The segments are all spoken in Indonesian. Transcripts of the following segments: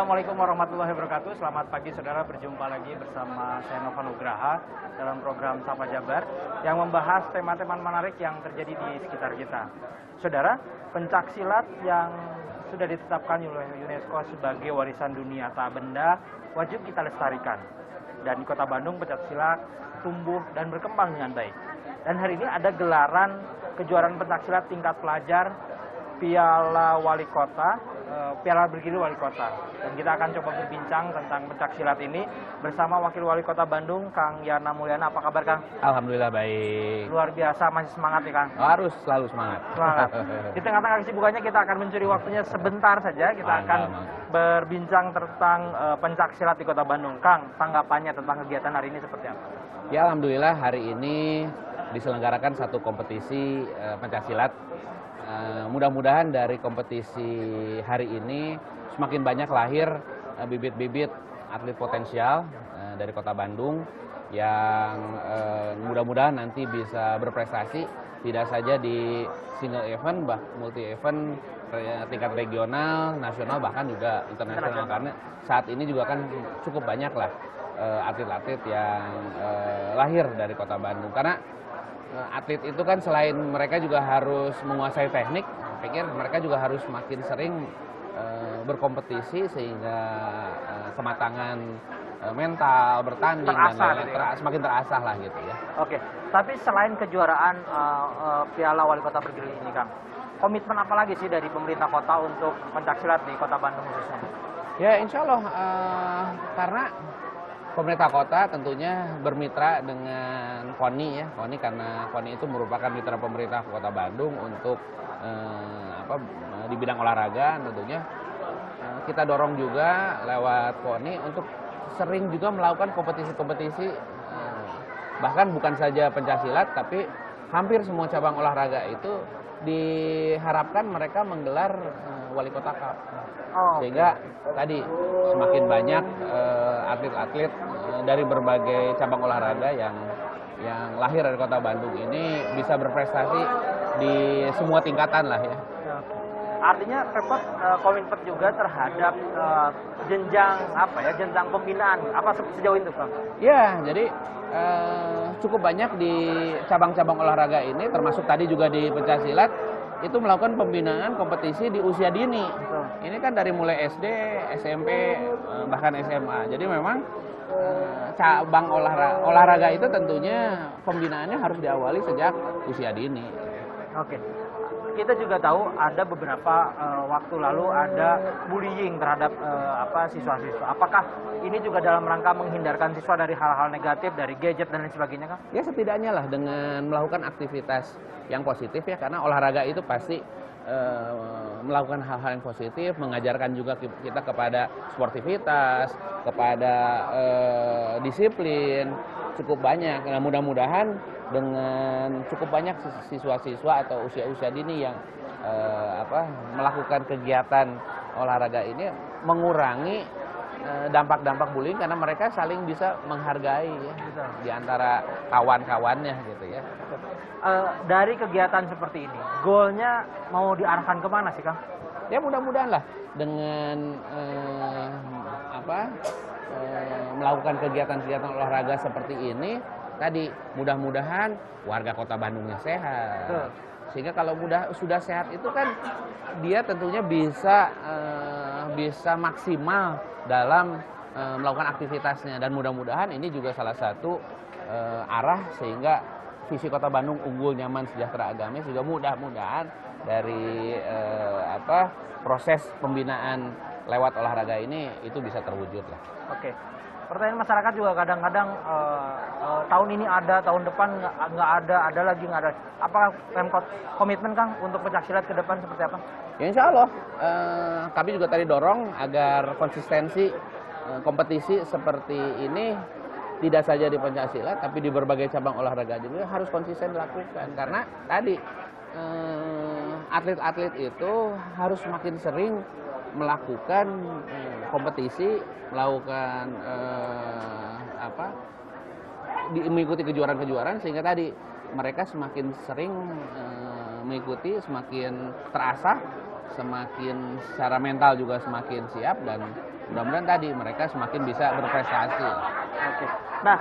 Assalamualaikum warahmatullahi wabarakatuh. Selamat pagi saudara, berjumpa lagi bersama saya Nova Nugraha dalam program Sapa Jabar yang membahas tema-tema menarik yang terjadi di sekitar kita. Saudara, pencak silat yang sudah ditetapkan oleh UNESCO sebagai warisan dunia tak benda wajib kita lestarikan. Dan di Kota Bandung pencak silat tumbuh dan berkembang dengan baik. Dan hari ini ada gelaran kejuaraan pencak silat tingkat pelajar Piala Wali Kota, Piala Bergilir Wali Kota. Dan kita akan coba berbincang tentang pencak silat ini bersama Wakil Wali Kota Bandung, Kang Yana Mulyana. Apa kabar, Kang? Alhamdulillah baik. Luar biasa, masih semangat ya, Kang? Harus selalu semangat. Semangat. Di tengah-tengah kesibukannya kita akan mencuri waktunya sebentar saja. Kita akan berbincang tentang pencak silat di Kota Bandung. Kang, tanggapannya tentang kegiatan hari ini seperti apa? Ya, Alhamdulillah hari ini diselenggarakan satu kompetisi pencak silat. Mudah-mudahan dari kompetisi hari ini semakin banyak lahir bibit-bibit atlet potensial dari Kota Bandung yang mudah-mudahan nanti bisa berprestasi tidak saja di single event, multi event, tingkat regional, nasional, bahkan juga internasional. Karena saat ini juga kan cukup banyak lah atlet-atlet yang lahir dari Kota Bandung. Karena atlet itu kan selain mereka juga harus menguasai teknik, pikir mereka juga harus makin sering berkompetisi sehingga kematangan mental, bertanding, semakin terasah lah gitu ya. Oke, tapi selain kejuaraan Piala Wali Kota Bergilir ini, Kang, komitmen apa lagi sih dari pemerintah kota untuk pencak silat di Kota Bandung khususnya? Ya insya Allah karena pemerintah kota tentunya bermitra dengan KONI ya, KONI karena KONI itu merupakan mitra pemerintah Kota Bandung untuk di bidang olahraga. Tentunya kita dorong juga lewat KONI untuk sering juga melakukan kompetisi-kompetisi, bahkan bukan saja pencaksilat tapi hampir semua cabang olahraga itu diharapkan mereka menggelar Wali Kota Cup. Sehingga tadi semakin banyak atlet-atlet dari berbagai cabang olahraga yang lahir dari Kota Bandung ini bisa berprestasi di semua tingkatan lah ya. Artinya Pemkot komitmen juga terhadap jenjang pembinaan. Apa sejauh itu, Kang? Ya, jadi cukup banyak di cabang-cabang olahraga ini, termasuk tadi juga di pencaksilat itu melakukan pembinaan kompetisi di usia dini. Betul. Ini kan dari mulai SD, SMP, bahkan SMA. Jadi memang cabang olahraga itu tentunya pembinaannya harus diawali sejak usia dini. Oke. Kita juga tahu ada beberapa waktu lalu ada bullying terhadap siswa-siswa. Apakah ini juga dalam rangka menghindarkan siswa dari hal-hal negatif, dari gadget dan lain sebagainya, Kang? Ya setidaknya lah dengan melakukan aktivitas yang positif ya, karena olahraga itu pasti melakukan hal-hal yang positif, mengajarkan juga kita kepada sportivitas, kepada disiplin, cukup banyak. Nah mudah-mudahan dengan cukup banyak siswa-siswa atau usia-usia dini yang melakukan kegiatan olahraga ini mengurangi dampak-dampak bullying karena mereka saling bisa menghargai ya, di antara kawan-kawannya gitu ya. Dari kegiatan seperti ini, goalnya mau diarahkan kemana sih, Kang? Ya mudah-mudahan lah dengan melakukan kegiatan-kegiatan olahraga seperti ini tadi mudah-mudahan warga Kota Bandungnya sehat. Betul. Sehingga kalau sudah sehat itu kan dia tentunya bisa maksimal dalam melakukan aktivitasnya, dan mudah-mudahan ini juga salah satu arah sehingga visi Kota Bandung unggul, nyaman, sejahtera, agamis juga mudah-mudahan dari proses pembinaan lewat olahraga ini itu bisa terwujud lah. Oke. Pertanyaan masyarakat juga kadang-kadang tahun ini ada, tahun depan nggak ada lagi nggak ada. Apakah Pemkot komitmen, Kang, untuk pencaksilat ke depan seperti apa? Ya insya Allah kami juga tadi dorong agar konsistensi kompetisi seperti ini tidak saja di pencaksilat tapi di berbagai cabang olahraga juga harus konsisten dilakukan, karena tadi atlet-atlet itu harus semakin sering melakukan kompetisi, melakukan mengikuti kejuaraan-kejuaraan sehingga tadi mereka semakin sering mengikuti, semakin terasah, semakin secara mental juga semakin siap, dan mudah-mudahan tadi mereka semakin bisa berprestasi. Oke. Nah,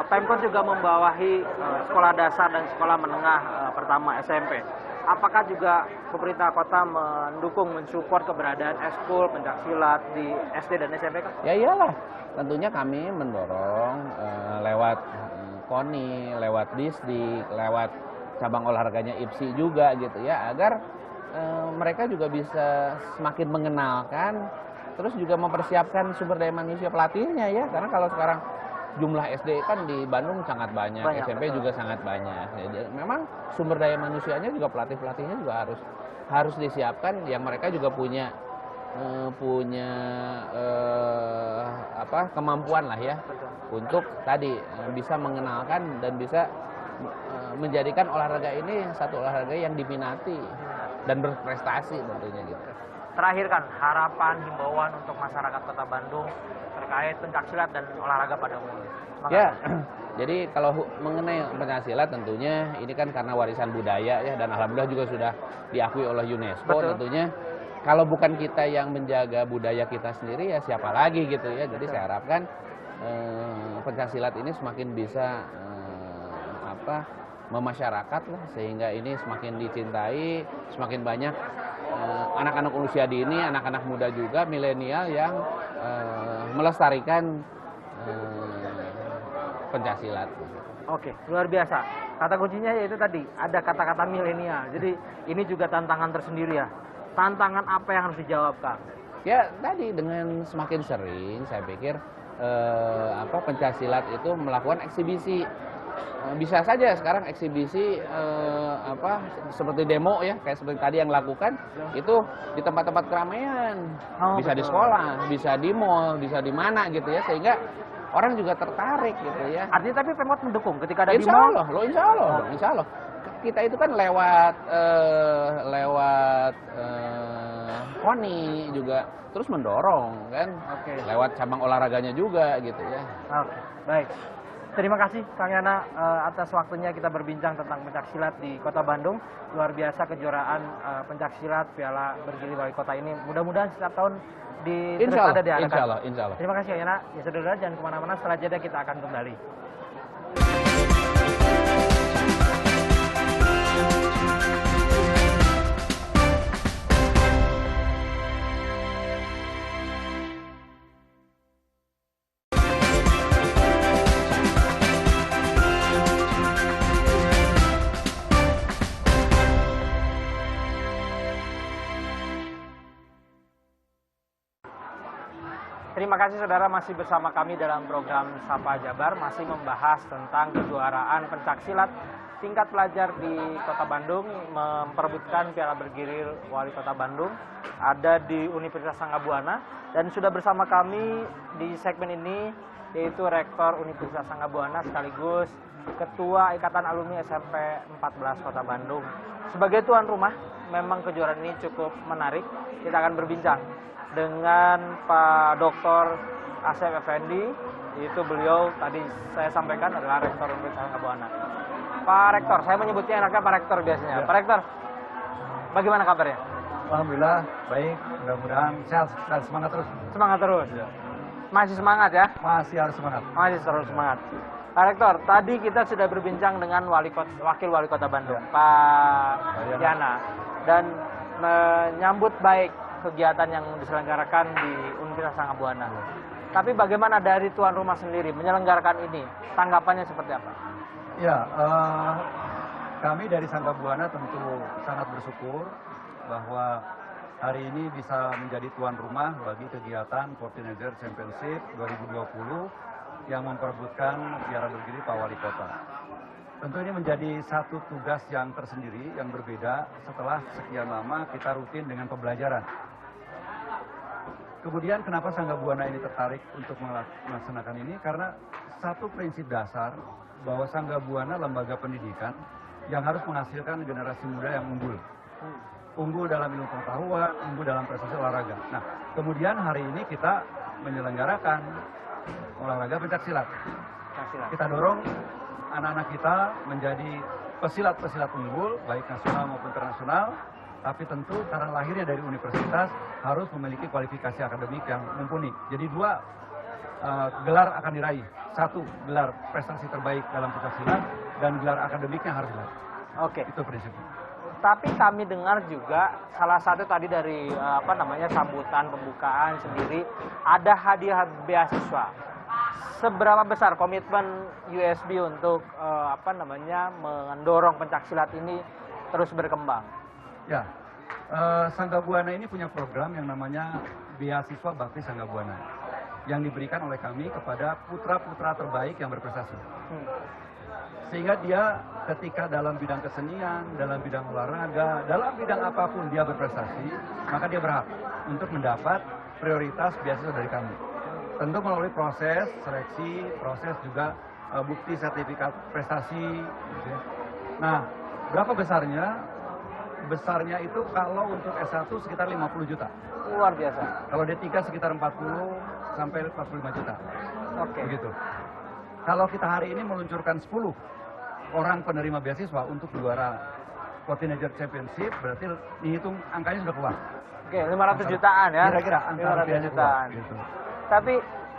Pemkot juga membawahi sekolah dasar dan sekolah menengah pertama SMP. Apakah juga pemerintah kota mendukung, mensupport keberadaan eskul pencaksilat di SD dan SMP, Kak? Ya iyalah, tentunya kami mendorong lewat KONI, lewat Disdik, lewat cabang olahraganya IPSI juga gitu ya, agar mereka juga bisa semakin mengenalkan, terus juga mempersiapkan sumber daya manusia pelatihnya ya, karena kalau sekarang jumlah SD kan di Bandung sangat banyak, SMP betul. Juga sangat banyak. Jadi memang sumber daya manusianya juga pelatih-pelatihnya juga harus disiapkan, yang mereka juga punya kemampuan lah ya untuk tadi bisa mengenalkan dan bisa menjadikan olahraga ini satu olahraga yang diminati dan berprestasi tentunya gitu. Terakhir kan, harapan, himbauan untuk masyarakat Kota Bandung terkait pencaksilat dan olahraga pada umumnya. Ya, jadi kalau mengenai pencaksilat tentunya ini kan karena warisan budaya ya, dan alhamdulillah juga sudah diakui oleh UNESCO. Betul. Tentunya kalau bukan kita yang menjaga budaya kita sendiri ya siapa lagi gitu ya. Jadi saya harapkan pencaksilat ini semakin bisa memasyarakat lah, sehingga ini semakin dicintai, semakin banyak anak-anak usia dini, anak-anak muda juga, milenial yang melestarikan pencaksilat. Oke, luar biasa. Kata kuncinya yaitu tadi, ada kata-kata milenial. Jadi ini juga tantangan tersendiri ya. Tantangan apa yang harus dijawab, Kak? Ya tadi, dengan semakin sering saya pikir pencaksilat itu melakukan eksibisi. Bisa saja sekarang eksibisi seperti demo ya, kayak seperti tadi yang lakukan itu di tempat-tempat keramaian, bisa di sekolah, bisa di mall, bisa di mana gitu ya, sehingga orang juga tertarik gitu ya. Artinya tapi Pemkot mendukung ketika ada di mall? Insya Allah. Kita itu kan lewat KONI juga terus mendorong kan, lewat cabang olahraganya juga gitu ya. Oke, baik. Terima kasih Kang Yana atas waktunya kita berbincang tentang pencaksilat di Kota Bandung. Luar biasa kejuaraan pencaksilat Piala Bergilir Wali Kota ini. Mudah-mudahan setiap tahun terus ada diadakan. Insya Allah. Terima kasih Kang Yana. Ya saudara, jangan kemana-mana. Setelah jeda kita akan kembali. Terima kasih saudara, masih bersama kami dalam program Sapa Jabar, masih membahas tentang kejuaraan pencaksilat tingkat pelajar di Kota Bandung memperebutkan Piala Bergilir Wali Kota Bandung, ada di Universitas Sanggabuana, dan sudah bersama kami di segmen ini yaitu Rektor Universitas Sanggabuana sekaligus Ketua Ikatan Alumni SMP 14 Kota Bandung. Sebagai tuan rumah, memang kejuaraan ini cukup menarik. Kita akan berbincang dengan Pak Dr. Asep Effendi, itu beliau tadi saya sampaikan adalah Rektor Universitas Sanggabuana. Pak Rektor, saya menyebutnya enaknya Pak Rektor biasanya. Ya. Pak Rektor, bagaimana kabarnya? Alhamdulillah, baik. Mudah-mudahan sehat dan semangat terus. Semangat terus? Ya. Masih semangat ya? Masih harus semangat. Masih terus semangat. Pak Rektor, tadi kita sudah berbincang dengan Wakil Wali Kota Bandung, ya, Pak Yana, dan menyambut baik kegiatan yang diselenggarakan di Universitas Sanggabuana. Tapi bagaimana dari tuan rumah sendiri menyelenggarakan ini? Tanggapannya seperti apa? Ya, kami dari Sanggabuana tentu sangat bersyukur bahwa hari ini bisa menjadi tuan rumah bagi kegiatan Fortinizer Championship 2020 yang memperebutkan Piala Bergilir Pak Wali Kota. Tentu ini menjadi satu tugas yang tersendiri, yang berbeda setelah sekian lama kita rutin dengan pembelajaran. Kemudian kenapa Sanggabuana ini tertarik untuk melaksanakan ini? Karena satu prinsip dasar bahwa Sanggabuana lembaga pendidikan yang harus menghasilkan generasi muda yang unggul. Unggul dalam ilmu pengetahuan, unggul dalam prestasi olahraga. Nah, kemudian hari ini kita menyelenggarakan olahraga pencaksilat. Kita dorong anak-anak kita menjadi pesilat-pesilat unggul, baik nasional maupun internasional, tapi tentu karena lahirnya dari universitas harus memiliki kualifikasi akademik yang mumpuni. Jadi 2 gelar akan diraih. 1 gelar prestasi terbaik dalam pencaksilat dan gelar akademiknya harus diraih. Oke. Itu prinsipnya. Tapi kami dengar juga salah satu tadi dari sambutan pembukaan sendiri ada hadiah beasiswa. Seberapa besar komitmen USB untuk mendorong pencaksilat ini terus berkembang? Ya, Sangga Buana ini punya program yang namanya Beasiswa Bakti Sangga Buana yang diberikan oleh kami kepada putra-putra terbaik yang berprestasi. Sehingga dia ketika dalam bidang kesenian, dalam bidang olahraga, dalam bidang apapun dia berprestasi, maka dia berhak untuk mendapat prioritas beasiswa dari kami. Tentu melalui proses seleksi, proses juga bukti sertifikat prestasi. Gitu ya. Nah, berapa besarnya? Besarnya itu kalau untuk S1 sekitar 50 juta. Luar biasa. Kalau D3 sekitar 40 sampai 45 juta. Oke. Begitu. Kalau kita hari ini meluncurkan 10 orang penerima beasiswa untuk juara Teenager Championship, berarti dihitung angkanya sudah keluar. Oke, 500 jutaan ya. Kira-kira angka 500 jutaan. Gitu. Tapi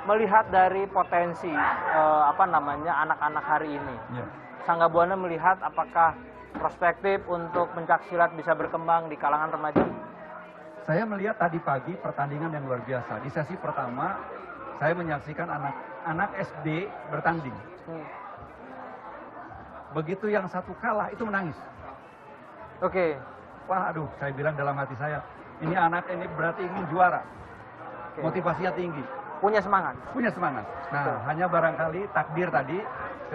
melihat dari potensi anak-anak hari ini, Ya. Sangga Buana melihat apakah prospektif untuk pencaksilat bisa berkembang di kalangan remaja? Saya melihat tadi pagi pertandingan yang luar biasa. Di sesi pertama, saya menyaksikan anak SD bertanding. Begitu yang satu kalah, itu menangis. Oke. Wah, aduh, saya bilang dalam hati saya, ini anak ini berarti ingin juara. Oke. Motivasinya tinggi. Punya semangat. Punya semangat. Nah, Betul. hanya barangkali takdir tadi,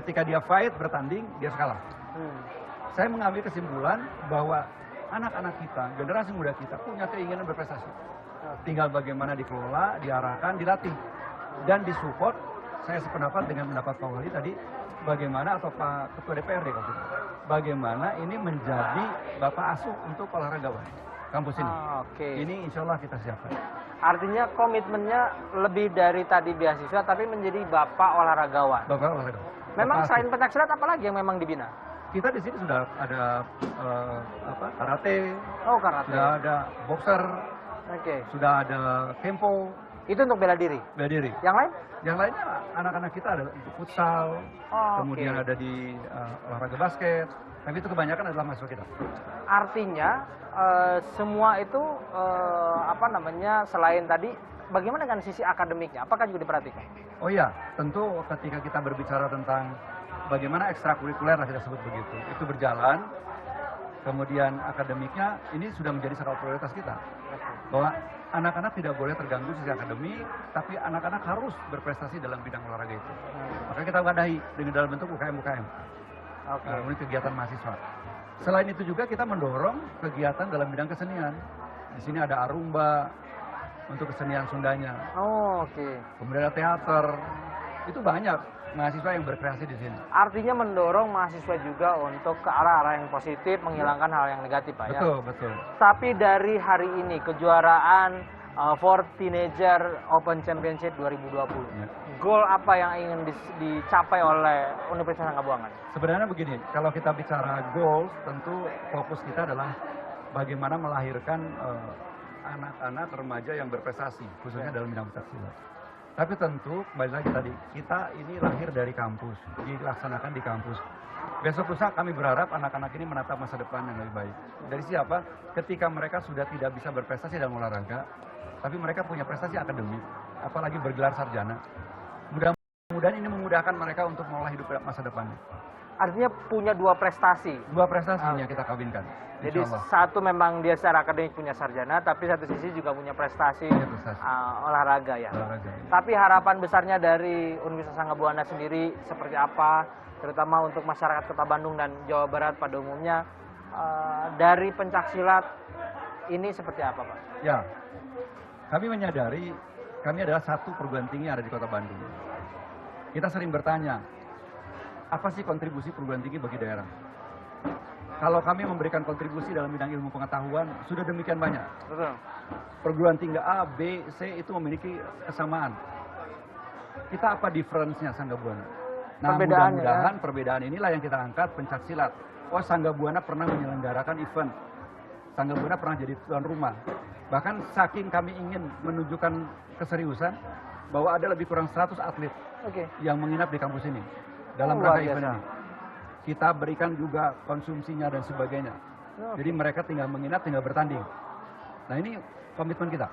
ketika dia fight, bertanding, dia kalah. Saya mengambil kesimpulan bahwa anak-anak kita, generasi muda kita punya keinginan berprestasi. Tinggal bagaimana dikelola, diarahkan, dilatih. Dan disupport, saya sependapat dengan pendapat Pak Wali tadi, bagaimana atau Pak Ketua DPRD kalau gitu, bagaimana ini menjadi Bapak asuh untuk olahragawan kampus ini. Oke. Ini insya Allah kita siapkan. Artinya komitmennya lebih dari tadi beasiswa, tapi menjadi Bapak olahragawan. Bapak olahragawan. Memang Bapak selain asuh. pencaksilat apa lagi yang memang dibina? Kita di sini sudah ada karate, Oh, karate. sudah ada boxer, Oke. sudah ada kempo, Itu untuk bela diri. bela diri. Yang lain? Yang lainnya anak-anak kita ada untuk futsal, Oh, kemudian oke. ada di olahraga basket, tapi itu kebanyakan adalah mahasiswa kita. Artinya semua itu selain tadi, bagaimana dengan sisi akademiknya? Apakah juga diperhatikan? Oh iya, tentu ketika kita berbicara tentang bagaimana ekstrakurikuler lah kita sebut begitu, itu berjalan. Kemudian akademiknya ini sudah menjadi salah satu prioritas kita. Bahwa anak-anak tidak boleh terganggu sisi akademik, tapi anak-anak harus berprestasi dalam bidang olahraga itu. Maka kita wadahi dengan dalam bentuk UKM-UKM. Oke. Ini kegiatan mahasiswa. Selain itu juga kita mendorong kegiatan dalam bidang kesenian. Di sini ada Arumba untuk kesenian Sundanya. Oh, oke. Kemudian ada teater. Itu banyak mahasiswa yang berkreasi di sini. Artinya mendorong mahasiswa juga untuk ke arah-arah yang positif, menghilangkan hal yang negatif, Pak ya. Betul, betul. Tapi dari hari ini kejuaraan for Teenager Open Championship 2020, Ya. goal apa yang ingin dicapai oleh Universitas Sanggabuangan? Sebenarnya begini, kalau kita bicara goals, tentu fokus kita adalah bagaimana melahirkan anak-anak remaja yang berprestasi, khususnya dalam bidang pencaksilat. Tapi tentu, kembali lagi tadi, kita ini lahir dari kampus, dilaksanakan di kampus. Besok lusa kami berharap anak-anak ini menatap masa depan yang lebih baik. Dari siapa? Ketika mereka sudah tidak bisa berprestasi dalam olahraga, tapi mereka punya prestasi akademik, apalagi bergelar sarjana. Mudah-mudahan ini memudahkan mereka untuk mengolah hidup masa depannya. Artinya punya dua prestasi. Dua prestasinya kita kawinkan. Jadi Insya Allah. satu memang dia secara akademik punya sarjana, tapi satu sisi juga punya prestasi, Punya prestasi. olahraga ya. Olahraga, ya. Tapi harapan besarnya dari Universitas Sanggabuana sendiri seperti apa, terutama untuk masyarakat Kota Bandung dan Jawa Barat pada umumnya, dari pencaksilat ini seperti apa, Pak? Ya, kami menyadari kami adalah satu perguruan tinggi yang ada di Kota Bandung. Kita sering bertanya, apa sih kontribusi perguruan tinggi bagi daerah? Kalau kami memberikan kontribusi dalam bidang ilmu pengetahuan, sudah demikian banyak. Betul. Perguruan tinggi A, B, C itu memiliki kesamaan. Kita apa difference-nya Sanggabuana? Nah, Perbedaannya, mudah-mudahan perbedaan inilah yang kita angkat pencaksilat. Oh, Sanggabuana pernah menyelenggarakan event Sangga Buana pernah jadi tuan rumah. Bahkan saking kami ingin menunjukkan keseriusan bahwa ada lebih kurang 100 atlet yang menginap di kampus ini dalam rangka event ini. Kita berikan juga konsumsinya dan sebagainya. Jadi mereka tinggal menginap, tinggal bertanding. Nah ini komitmen kita.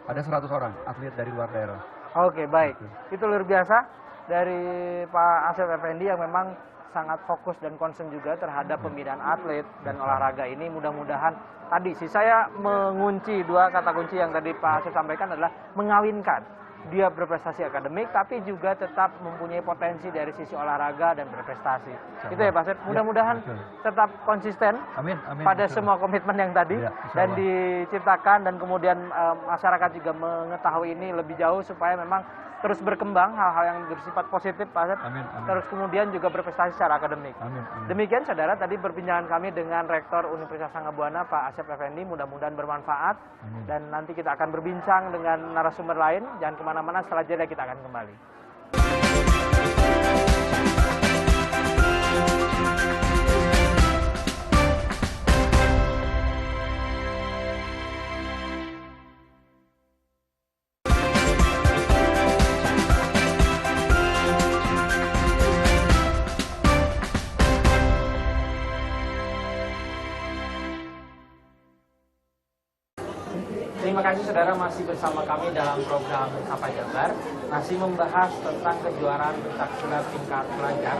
Ada 100 orang atlet dari luar daerah. Oke, baik. Itu luar biasa dari Pak Asep Effendi yang memang sangat fokus dan concern juga terhadap pembinaan atlet dan olahraga ini. Mudah-mudahan tadi sih saya mengunci dua kata kunci yang tadi Pak Asep sampaikan adalah mengawinkan. Dia berprestasi akademik tapi juga tetap mempunyai potensi dari sisi olahraga dan berprestasi. Itu ya Pak Asep. Mudah-mudahan tetap konsisten pada semua komitmen yang tadi dan diciptakan dan kemudian masyarakat juga mengetahui ini lebih jauh supaya memang terus berkembang hal-hal yang bersifat positif Pak Asep. Terus kemudian juga berprestasi secara akademik. Demikian saudara tadi perbincangan kami dengan Rektor Universitas Sangga Buana Pak Asep Effendi, mudah-mudahan bermanfaat. Dan nanti kita akan berbincang dengan narasumber lain. Jangan kemana-mana, setelah jeda kita akan kembali. Terima kasih saudara masih bersama kami dalam program Sapa Jabar, masih membahas tentang kejuaraan pencaksilat tingkat pelajar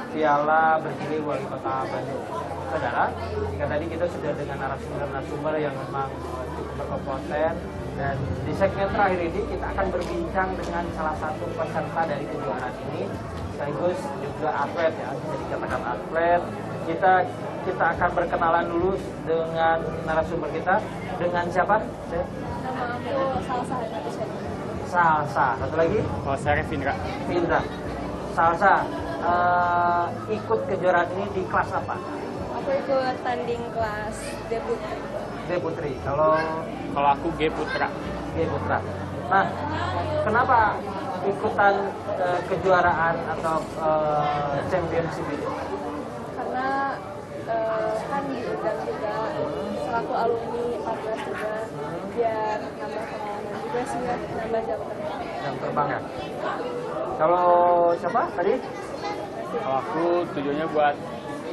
Piala Bergilir Wali Kota Bandung. Saudara, jika tadi kita sudah dengan narasumber yang memang cukup berkompeten, dan di segmen terakhir ini kita akan berbincang dengan salah satu peserta dari kejuaraan ini, sekaligus juga atlet ya, jadi katakan atlet. Kita akan berkenalan dulu dengan narasumber kita. Dengan siapa? Nama aku Salsa. Salsa. Satu lagi? Oh, saya Vindra. Vindra. Salsa, ikut kejuaraan ini di kelas apa? Aku ikut tanding kelas D Putri. D Putri. Kalau aku G Putra. G Putra. Nah, kenapa ikutan kejuaraan atau championship ini? Karena kan diundang juga selaku alumni 14 juga biar nambah pengalaman juga sih ya, nambah jam terbang. Jam terbang ya. Kalau siapa tadi? Kalau aku tujuannya buat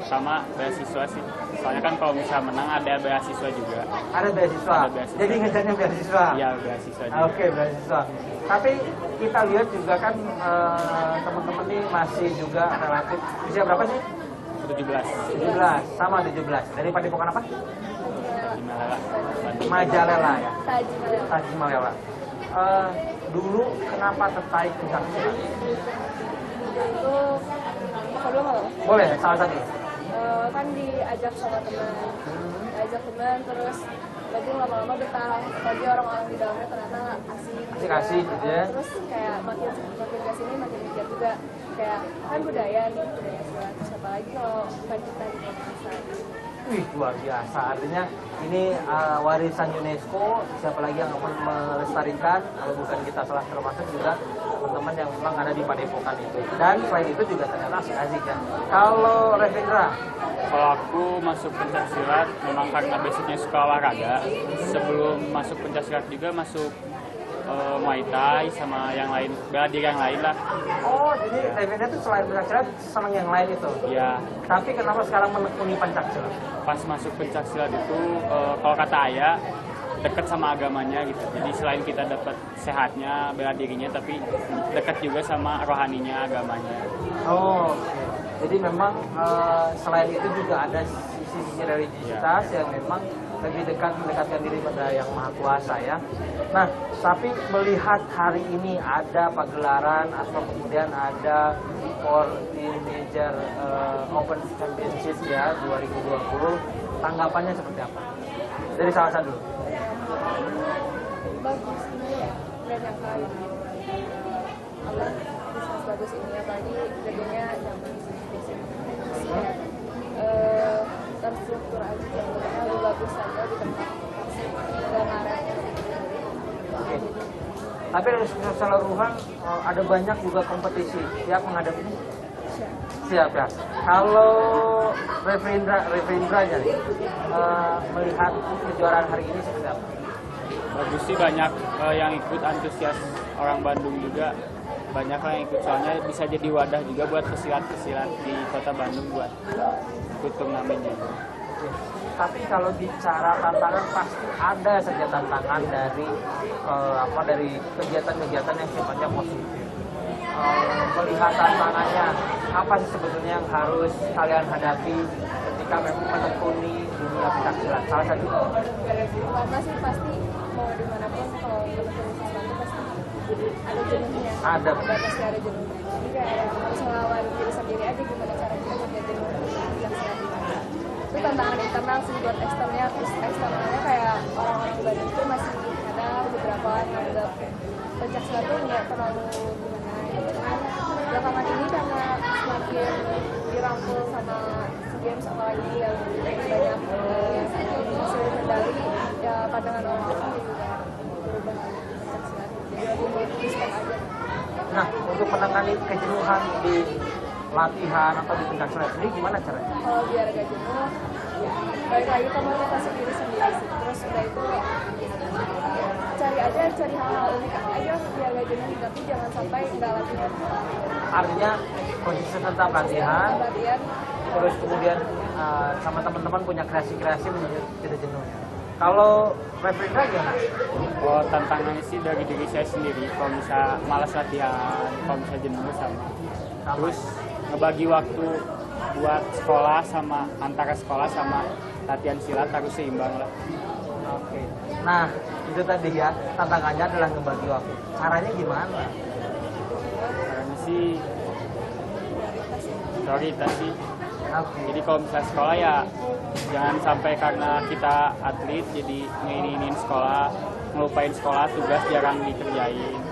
sama beasiswa sih. Soalnya kan kalau misalnya menang ada beasiswa juga. Ada beasiswa. Ada beasiswa. Jadi ngejarnya beasiswa. Iya, beasiswa juga. Oke, beasiswa. Tapi kita lihat juga kan teman-teman ini masih juga relatif usia berapa sih? 17. 17, sama 17. Dari Padepokan apa? Majalela. Majalela ya. Tajimalela. Tajimalela. Dulu kenapa tertarik pencaksilat? Itu kedua apa? Boleh, salah satu. Kan diajak sama teman, terus lagi lama-lama betah. Lagi orang-orang di dalamnya ternyata Asik-asik gitu ya. Terus kayak makin kesini makin mikir juga kayak kan budaya silat. Siapa lagi kalau bukan kita di Indonesia. Wih, luar biasa. Artinya ini warisan UNESCO, siapa lagi yang akan melestarikan, kalau bukan kita salah termasuk juga teman-teman yang memang ada di Padepokan itu. Dan selain itu juga ternyata asik-asik ya. Kalau Revendra? Kalau aku masuk pencaksilat memang karena basicnya suka olahraga. Sebelum masuk pencaksilat juga masuk Muay Thai sama yang lain, bela diri yang lain lah. Oh, jadi Revendra itu selain pencaksilat senang yang lain itu? Iya. Tapi kenapa sekarang menekuni pencaksilat? Pas masuk pencaksilat itu kalau kata ayah dekat sama agamanya gitu. Jadi selain kita dapat sehatnya, bela dirinya, tapi dekat juga sama rohaninya, agamanya. Oh, oke. Jadi memang selain itu juga ada sisi religiositas yang memang lebih dekat mendekatkan diri pada yang Maha Kuasa ya. Nah, tapi melihat hari ini ada pagelaran atau kemudian ada for Teenager Open Championship ya 2020, tanggapannya seperti apa? Dari salah satu dulu. Bagus ini ya, nggak nyangka apa bisa sebagus ini, apalagi gedungnya nyaman terstruktur aja, contohnya lebih bagus aja di tempat dan areanya. Oke. Tapi dari keseluruhan ada banyak juga kompetisi. Siap menghadapi ini? Siap ya. Kalau Reverindra aja nih, melihat kejuaraan hari ini seperti apa? Bagus sih, banyak yang ikut, antusias orang Bandung juga banyak lah yang ikut, soalnya bisa jadi wadah juga buat pesilat-pesilat di kota Bandung buat ikut turnamen juga. Tapi kalau bicara tantangan pasti ada saja tantangan dari dari kegiatan-kegiatan yang sifatnya positif. Melihat tantangannya, apa sih sebetulnya yang harus kalian hadapi ketika memang menekuni dunia pencaksilat? Salah satu Karena sih pasti mau dimanapun kalau menekuni sesuatu pasti ada jenuhnya. Ada pasti ada jenuhnya. Jadi kayak harus melawan diri sendiri aja gimana cara kita kerja jenuh pencaksilat. Itu tantangan internal sih buat eksternnya. Terus eksternalnya kayak orang-orang Bandung itu masih ada beberapa yang menganggap pencaksilat itu nggak terlalu gimana gitu. Belakangan ini karena semakin dirangkul sama SEA Games apalagi yang banyak hasil medali, ya pandangan orang-orang juga berubah pencaksilat. Jadi lebih respect aja. Nah, untuk menangani kejenuhan di latihan atau di pencaksilat ini gimana caranya? Kalau biar gak jenuh, balik lagi ke motivasi diri sendiri sih. Terus udah itu cari hal-hal unik aja biar gak jenuh, tapi jangan sampai nggak latihan. Artinya konsisten tetap latihan, terus kemudian sama teman-teman punya kreasi-kreasi menjadi tidak jenuh. Kalau Reverindra gimana? Oh, tantangannya sih dari diri saya sendiri, kalau bisa malas latihan, kalau bisa jenuh sama. Terus ngebagi waktu buat sekolah sama antara sekolah sama latihan silat harus seimbang lah. Oke. Nah, itu tadi ya, tantangannya adalah ngebagi waktu. Caranya gimana? Caranya sih prioritas sih. Oke. Jadi kalau misalnya sekolah ya jangan sampai karena kita atlet jadi ngeinin sekolah, ngelupain sekolah, tugas jarang dikerjain.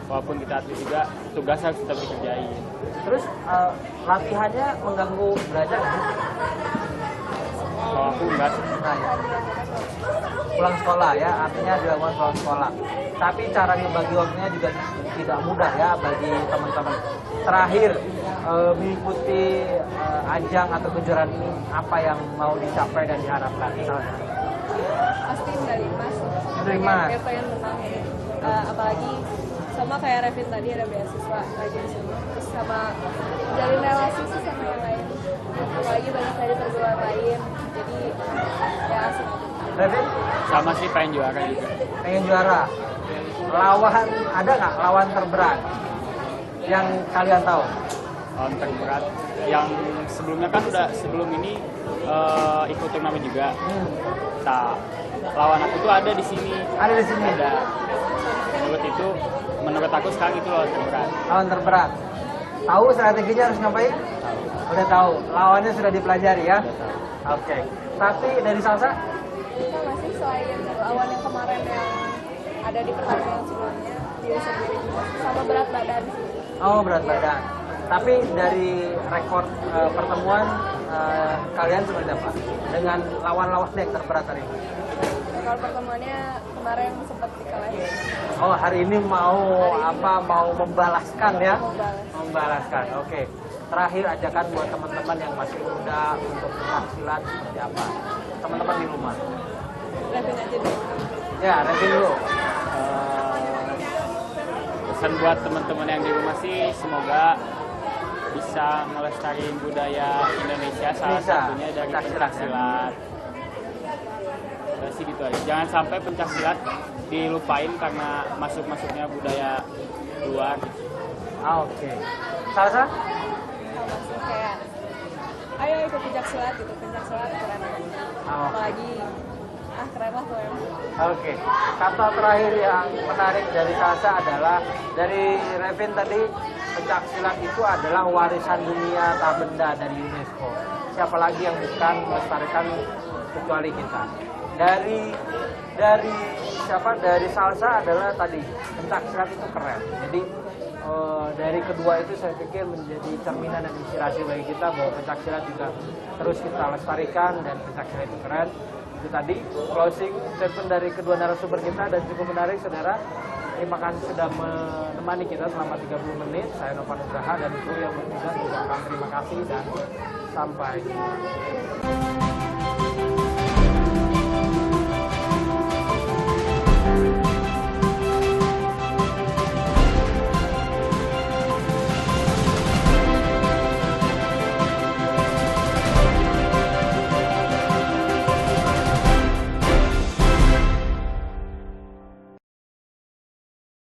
Walaupun kita atlet juga, tugas harus tetap dikerjain. Terus latihannya mengganggu belajar nggak sih? Kalau aku enggak sih. Nah, ya. Pulang sekolah ya, artinya dilakukan pulang sekolah. Tapi cara ngebagi waktunya juga tidak mudah ya bagi teman-teman. Terakhir, mengikuti ajang atau kejuaraan ini, apa yang mau dicapai dan diharapkan? Pasti medali emas. Medali emas. Pengen menang ya. Apalagi sama kayak Revin tadi ada beasiswa lagi di sini. Terus sama jalin relasi sih sama yang lain. Apalagi banyak dari perguruan lain. Jadi ya asik. Revin? Sama sih pengen juara juga. Pengen juara. Lawan ada nggak lawan terberat yang kalian tahu? Lawan terberat yang sebelumnya kan udah sebelum ini ikut turnamen juga. Nah, lawan aku tuh ada di sini. Ada di sini. Ada. Menurut aku sekarang itu lawan terberat. Lawan terberat. Tahu strateginya harus ngapain? Tahu. Udah tahu. Lawannya sudah dipelajari ya. Oke. Tapi dari Salsa? Kita masih selain lawan yang kemarin yang ada di pertandingan sebelumnya, diri sendiri juga sama berat badan sih. Oh, berat badan. Tapi dari rekor pertemuan kalian seperti apa? Dengan lawan-lawan yang terberat hari ini? Kalau pertemuannya kemarin sempat dikalahin. Oh, hari ini mau Mau membalaskan ya? Mau balas. Membalaskan. Oke. Terakhir ajakan buat teman-teman yang masih muda untuk pencaksilat seperti apa? Teman-teman di rumah. Revin aja dulu. Ya, Revin dulu. Pesan buat teman-teman yang di rumah sih semoga bisa melestarikan budaya Indonesia, salah satunya dari pencaksilat. Sih gitu aja. Jangan sampai pencaksilat dilupain karena masuknya budaya luar. Oke. Salsa? Sama sih kayak ayo ikut pencaksilat gitu. Pencaksilat keren. Apalagi keren lah tuh emang. Oke. Kata terakhir yang menarik dari Salsa adalah dari Revin tadi, pencaksilat itu adalah warisan dunia tak benda dari UNESCO. Siapa lagi yang bukan melestarikan kecuali kita. Dari Salsa adalah tadi pencaksilat itu keren. Jadi dari kedua itu saya pikir menjadi cerminan dan inspirasi bagi kita bahwa pencaksilat juga terus kita lestarikan dan pencaksilat itu keren. Itu tadi closing statement dari kedua narasumber kita dan cukup menarik, saudara. Terima kasih sudah menemani kita selama 30 menit. Saya Novan Nugraha dan kru yang bertugas mengucapkan terima kasih dan sampai jumpa.